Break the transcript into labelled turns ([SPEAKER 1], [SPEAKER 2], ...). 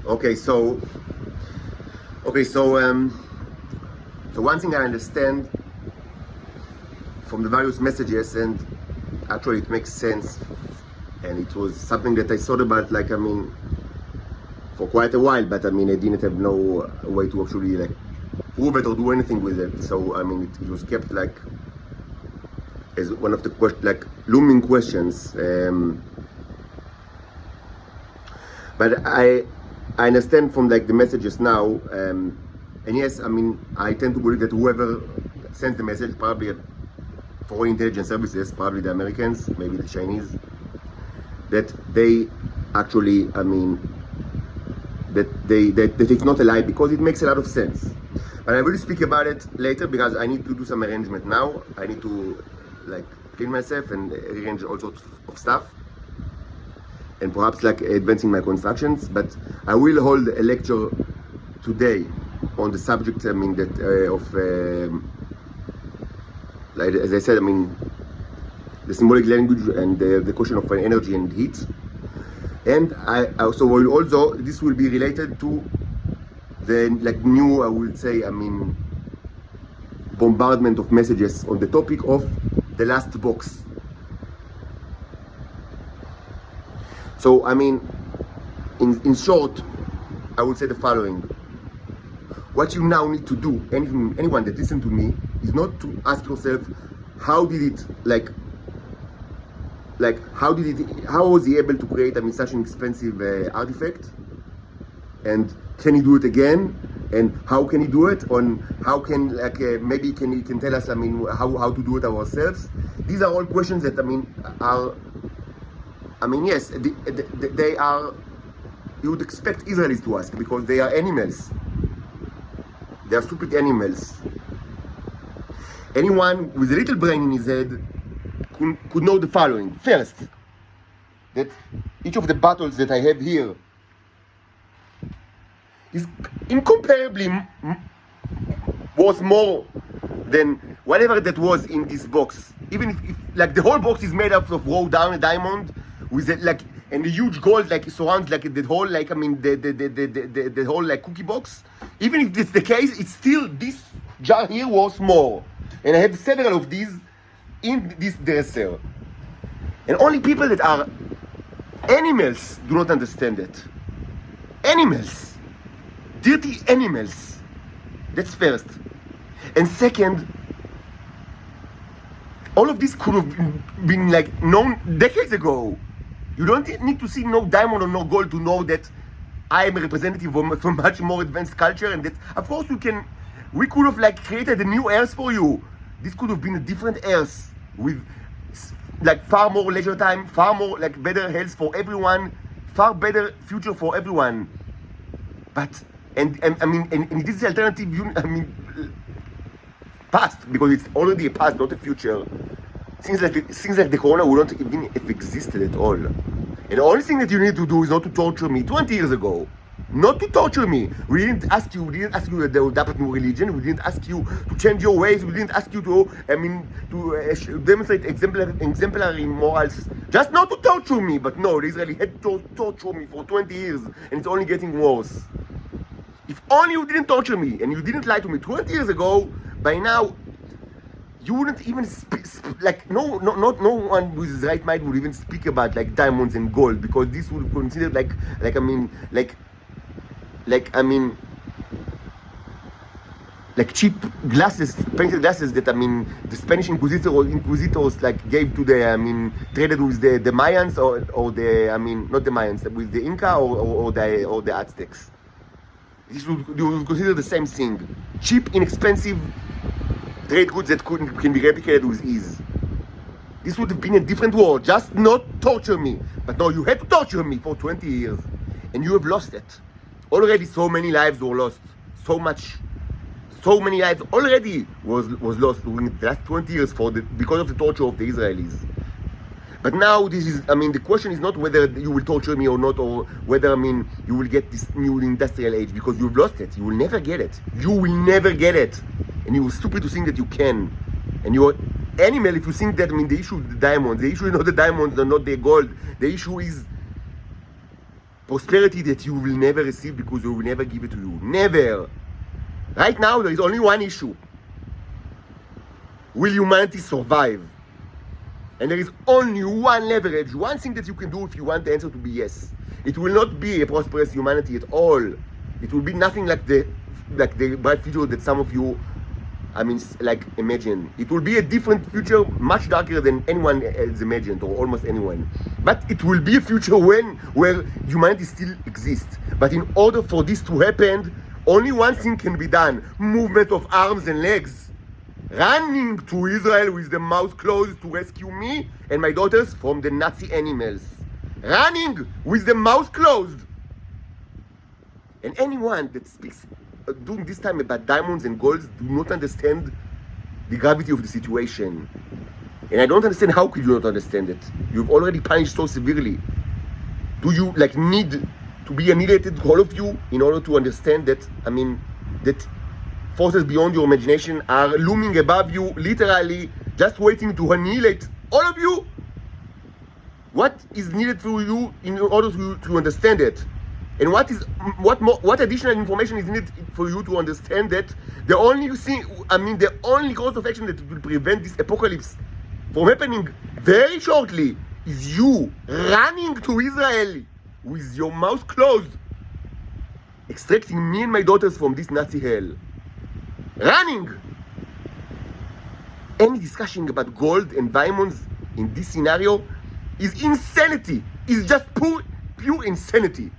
[SPEAKER 1] Okay, so so one thing I understand from the various messages, and actually it makes sense, and it was something that I thought about, like, I mean, for quite a while, but I mean, I didn't have no way to actually like prove it or do anything with it. So I mean, it was kept like as one of the looming questions. But I understand from like the messages now, and yes, I mean, I tend to believe that whoever sends the message, probably foreign intelligence services, probably the Americans, maybe the Chinese, that they actually, I mean, that it's not a lie, because it makes a lot of sense. But I will speak about it later, because I need to do some arrangement now. I need to like clean myself and arrange all sorts of stuff, and perhaps like advancing my constructions. But I will hold a lecture today on the subject, I mean, that like, as I said, I mean, the symbolic language and the question of energy and heat. And I also will also, this will be related to the like new, I would say, I mean, bombardment of messages on the topic of the last box. So I mean, in short, I would say the following: what you now need to do, anyone that listens to me, is not to ask yourself, how did it how was he able to create, I mean, such an expensive artifact, and can he do it again, and how can he do it, on how can, like, maybe he can tell us, I mean, how to do it ourselves. These are all questions that, I mean, yes, they are, you would expect Israelis to ask, because they are animals. They are stupid animals. Anyone with a little brain in his head could know the following. First, that each of the battles that I have here is incomparably worth more than whatever that was in this box. Even if like the whole box is made up of raw diamond with and the huge gold like surrounds like the whole, like, I mean, the whole like cookie box. Even if it's the case, it's still, this jar here worth more. And I have several of these in this dresser. And only people that are animals do not understand it. Animals. Dirty animals. That's first. And second, all of this could have been like known decades ago. You don't need to see no diamond or no gold to know that I am a representative of a much more advanced culture, and that, of course, we could have like created a new Earth for you. This could have been a different Earth with like far more leisure time, far more like better health for everyone, far better future for everyone. But and I mean, and this is alternative, I mean, past, because it's already a past, not a future. Things like the corona wouldn't even have existed at all. And the only thing that you need to do is not to torture me 20 years ago. Not to torture me. We didn't ask you to adopt new religion. We didn't ask you to change your ways. We didn't ask you to, I mean, to demonstrate exemplary morals. Just not to torture me. But no, the Israeli had to torture me for 20 years, and it's only getting worse. If only you didn't torture me and you didn't lie to me 20 years ago, by now, you wouldn't even like, no one with his right mind would even speak about like diamonds and gold, because this would be considered like cheap glasses, painted glasses that, I mean, the Spanish inquisitors like gave to the, I mean, traded with the Mayans or the, I mean, not the Mayans, with the Inca or the Aztecs. This would consider the same thing. Cheap, inexpensive trade goods that can be replicated with ease. This would have been a different war. Just not torture me. But no, you had to torture me for 20 years. And you have lost it. Already so many lives were lost. So many lives already was lost during the last 20 years because of the torture of the Israelis. But now this is, I mean, the question is not whether you will torture me or not, or whether, I mean, you will get this new industrial age, because you've lost it. You will never get it. You will never get it. And you're stupid to think that you can. And you're animal if you think that, I mean, the issue is the diamonds. The issue is not the diamonds and not the gold. The issue is prosperity that you will never receive because we will never give it to you. Never. Right now, there is only one issue. Will humanity survive? And there is only one leverage, one thing that you can do if you want the answer to be yes. It will not be a prosperous humanity at all. It will be nothing like the bright future that some of you, imagine. It will be a different future, much darker than anyone else imagined, or almost anyone. But it will be a future where humanity still exists. But in order for this to happen, only one thing can be done: movement of arms and legs. Running to Israel with the mouth closed to rescue me and my daughters from the Nazi animals. Running with the mouth closed. And anyone that speaks during this time about diamonds and golds do not understand the gravity of the situation. And I don't understand how could you not understand it. You've already punished so severely. Do you need to be annihilated, all of you, in order to understand that, that forces beyond your imagination are looming above you, literally, just waiting to annihilate all of you? What is needed for you in order to understand it? And what additional information is needed for you to understand that the only course of action that will prevent this apocalypse from happening very shortly is you running to Israel with your mouth closed, extracting me and my daughters from this Nazi hell. Running! Any discussion about gold and diamonds in this scenario is insanity. It's just pure insanity.